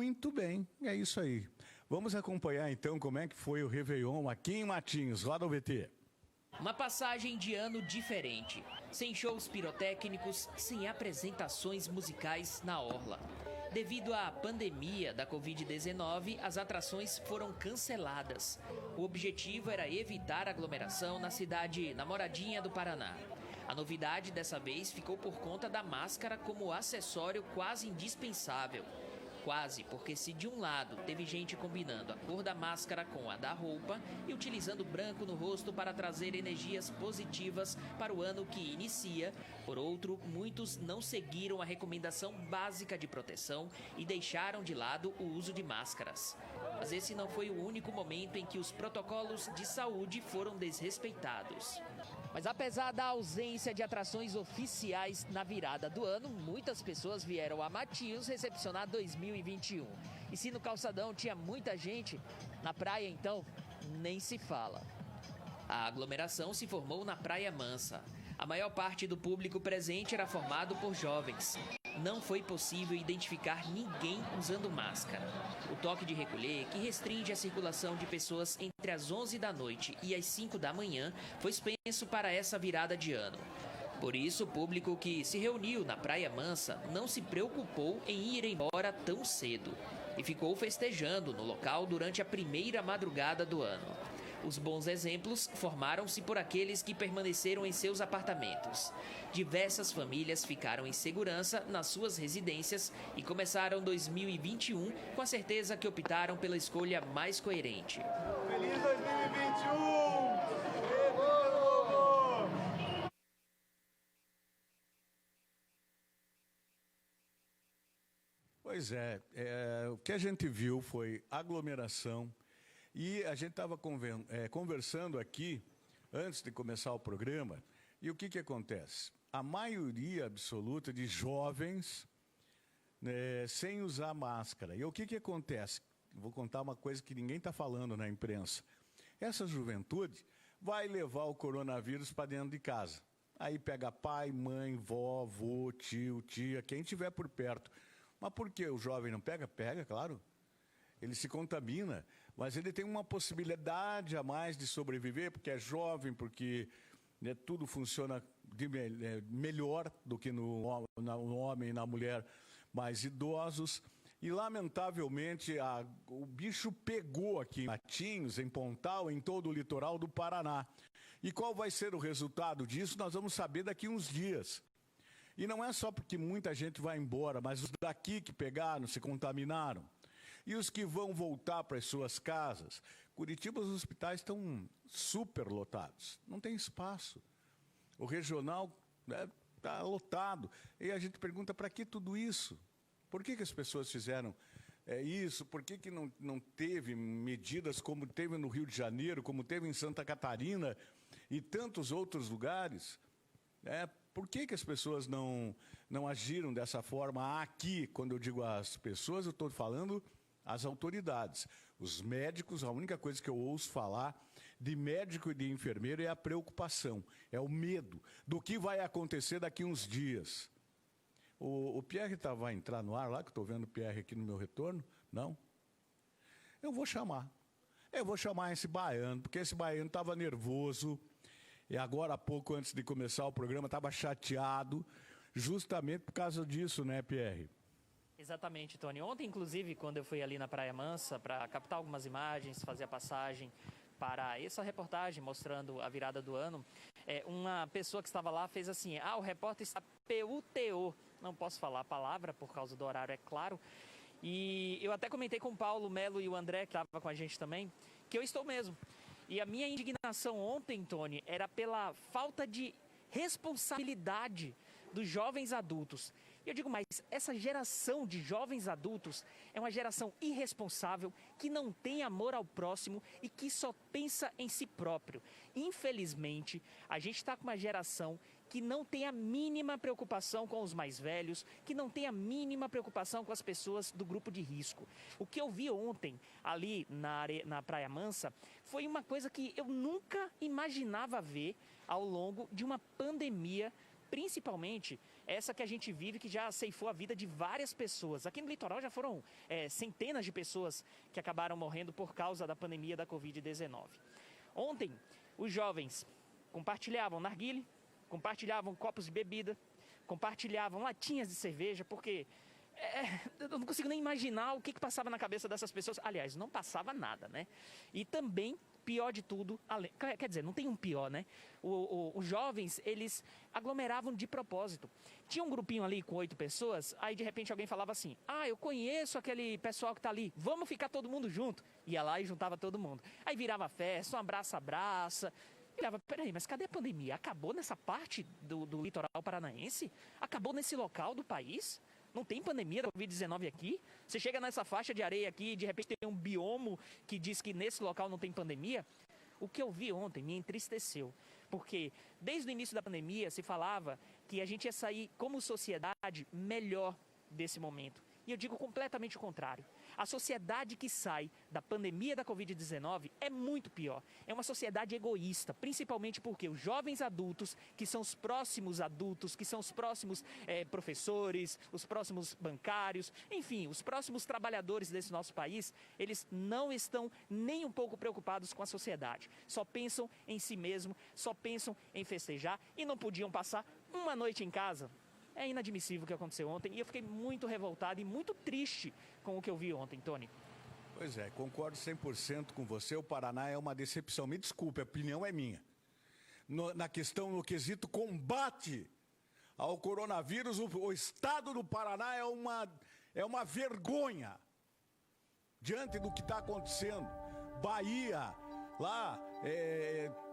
Muito bem, é isso aí. Vamos acompanhar então como é que foi o Réveillon aqui em Matinhos. Roda o VT. Uma passagem de ano diferente, sem shows pirotécnicos, sem apresentações musicais na orla. Devido à pandemia da Covid-19, as atrações foram canceladas. O objetivo era evitar aglomeração na cidade Namoradinha do Paraná. A novidade dessa vez ficou por conta da máscara como acessório quase indispensável. Quase, porque se de um lado teve gente combinando a cor da máscara com a da roupa e utilizando branco no rosto para trazer energias positivas para o ano que inicia, por outro, muitos não seguiram a recomendação básica de proteção e deixaram de lado o uso de máscaras. Mas esse não foi o único momento em que os protocolos de saúde foram desrespeitados. Mas apesar da ausência de atrações oficiais na virada do ano, muitas pessoas vieram a Matinhos recepcionar 2021. E se no calçadão tinha muita gente, na praia então nem se fala. A aglomeração se formou na Praia Mansa. A maior parte do público presente era formado por jovens. Não foi possível identificar ninguém usando máscara. O toque de recolher, que restringe a circulação de pessoas entre as 11 da noite e as 5 da manhã, foi suspenso para essa virada de ano. Por isso, o público que se reuniu na Praia Mansa não se preocupou em ir embora tão cedo e ficou festejando no local durante a primeira madrugada do ano. Os bons exemplos formaram-se por aqueles que permaneceram em seus apartamentos. Diversas famílias ficaram em segurança nas suas residências e começaram 2021 com a certeza que optaram pela escolha mais coerente. Feliz 2021! Pois é, o que a gente viu foi aglomeração. E a gente estava conversando aqui, antes de começar o programa, e o que acontece? A maioria absoluta de jovens sem usar máscara. E o que acontece? Vou contar uma coisa que ninguém está falando na imprensa. Essa juventude vai levar o coronavírus para dentro de casa. Aí pega pai, mãe, vó, avô, tio, tia, quem tiver por perto. Mas por que o jovem não pega? Pega, claro. Ele se contamina, mas ele tem uma possibilidade a mais de sobreviver, porque é jovem, porque tudo funciona melhor do que no homem e na mulher mais idosos. E, lamentavelmente, o bicho pegou aqui em Matinhos, em Pontal, em todo o litoral do Paraná. E qual vai ser o resultado disso? Nós vamos saber daqui uns dias. E não é só porque muita gente vai embora, mas os daqui que pegaram, se contaminaram. E os que vão voltar para as suas casas. Curitiba, os hospitais estão super lotados. Não tem espaço. O regional está lotado. E a gente pergunta, para que tudo isso? Por que as pessoas fizeram isso? Por que não teve medidas como teve no Rio de Janeiro, como teve em Santa Catarina e tantos outros lugares? Por que as pessoas não agiram dessa forma aqui? Quando eu digo as pessoas, eu estou falando as autoridades. Os médicos, a única coisa que eu ouço falar de médico e de enfermeiro é a preocupação, é o medo do que vai acontecer daqui uns dias. O Pierre vai entrar no ar lá, que estou vendo o Pierre aqui no meu retorno? Não? Eu vou chamar. Eu vou chamar esse baiano, porque esse baiano estava nervoso, e agora há pouco, antes de começar o programa, estava chateado, justamente por causa disso, né, Pierre? Exatamente, Tony. Ontem, inclusive, quando eu fui ali na Praia Mansa para captar algumas imagens, fazer a passagem para essa reportagem mostrando a virada do ano, uma pessoa que estava lá fez assim, o repórter está PUTO, não posso falar a palavra por causa do horário, é claro, e eu até comentei com o Paulo Melo e o André, que estava com a gente também, que eu estou mesmo. E a minha indignação ontem, Tony, era pela falta de responsabilidade dos jovens adultos. E eu digo mais, essa geração de jovens adultos é uma geração irresponsável, que não tem amor ao próximo e que só pensa em si próprio. Infelizmente, a gente está com uma geração que não tem a mínima preocupação com os mais velhos, que não tem a mínima preocupação com as pessoas do grupo de risco. O que eu vi ontem ali na Praia Mansa foi uma coisa que eu nunca imaginava ver ao longo de uma pandemia, principalmente essa que a gente vive, que já ceifou a vida de várias pessoas. Aqui no litoral já foram centenas de pessoas que acabaram morrendo por causa da pandemia da Covid-19. Ontem, os jovens compartilhavam narguile, compartilhavam copos de bebida, compartilhavam latinhas de cerveja, porque eu não consigo nem imaginar o que passava na cabeça dessas pessoas. Aliás, não passava nada, né? E também, pior de tudo, quer dizer, não tem um pior, né? Os jovens, eles aglomeravam de propósito. Tinha um grupinho ali com 8 pessoas, aí de repente alguém falava assim: ah, eu conheço aquele pessoal que tá ali, vamos ficar todo mundo junto. Ia lá e juntava todo mundo. Aí virava festa, um abraça-abraça. Peraí, mas cadê a pandemia? Acabou nessa parte do litoral paranaense? Acabou nesse local do país? Não tem pandemia da Covid-19 aqui? Você chega nessa faixa de areia aqui e de repente tem um biomo que diz que nesse local não tem pandemia? O que eu vi ontem me entristeceu, porque desde o início da pandemia se falava que a gente ia sair como sociedade melhor desse momento. E eu digo completamente o contrário. A sociedade que sai da pandemia da Covid-19 é muito pior. É uma sociedade egoísta, principalmente porque os jovens adultos, que são os próximos adultos, que são os próximos professores, os próximos bancários, enfim, os próximos trabalhadores desse nosso país, eles não estão nem um pouco preocupados com a sociedade. Só pensam em si mesmo, só pensam em festejar e não podiam passar uma noite em casa. É inadmissível o que aconteceu ontem e eu fiquei muito revoltado e muito triste com o que eu vi ontem, Tony. Pois é, concordo 100% com você. O Paraná é uma decepção. Me desculpe, a opinião é minha. Na questão, no quesito combate ao coronavírus, o estado do Paraná é uma vergonha diante do que está acontecendo. Bahia, lá,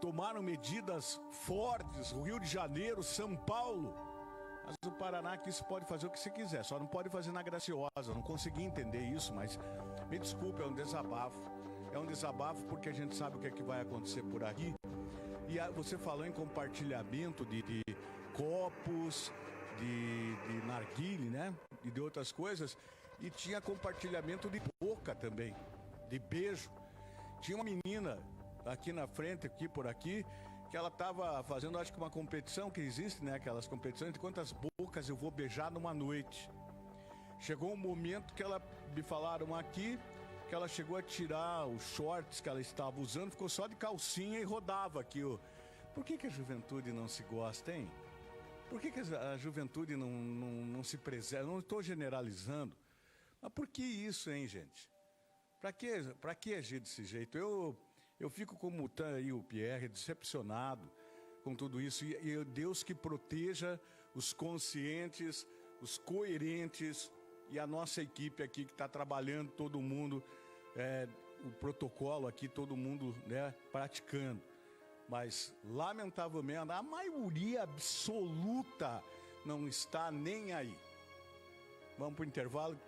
tomaram medidas fortes, o Rio de Janeiro, São Paulo. Mas o Paraná aqui se pode fazer o que você quiser, só não pode fazer na Graciosa. Não consegui entender isso, mas me desculpe, é um desabafo. É um desabafo porque a gente sabe o que é que vai acontecer por aqui. E você falou em compartilhamento de copos, de narguile, né? E de outras coisas. E tinha compartilhamento de boca também, de beijo. Tinha uma menina aqui na frente, por aqui, que ela estava fazendo, acho que uma competição que existe, né? Aquelas competições de quantas bocas eu vou beijar numa noite. Chegou um momento que me falaram aqui que ela chegou a tirar os shorts que ela estava usando, ficou só de calcinha e rodava aqui. Por que a juventude não se gosta, hein? Por que a juventude não se preserva? Não estou generalizando, mas por que isso, hein, gente? Para que agir desse jeito? Eu fico como tá aí o Pierre, decepcionado com tudo isso. E Deus que proteja os conscientes, os coerentes e a nossa equipe aqui que está trabalhando, todo mundo, o protocolo aqui, todo mundo, né, praticando. Mas, lamentavelmente, a maioria absoluta não está nem aí. Vamos para o intervalo.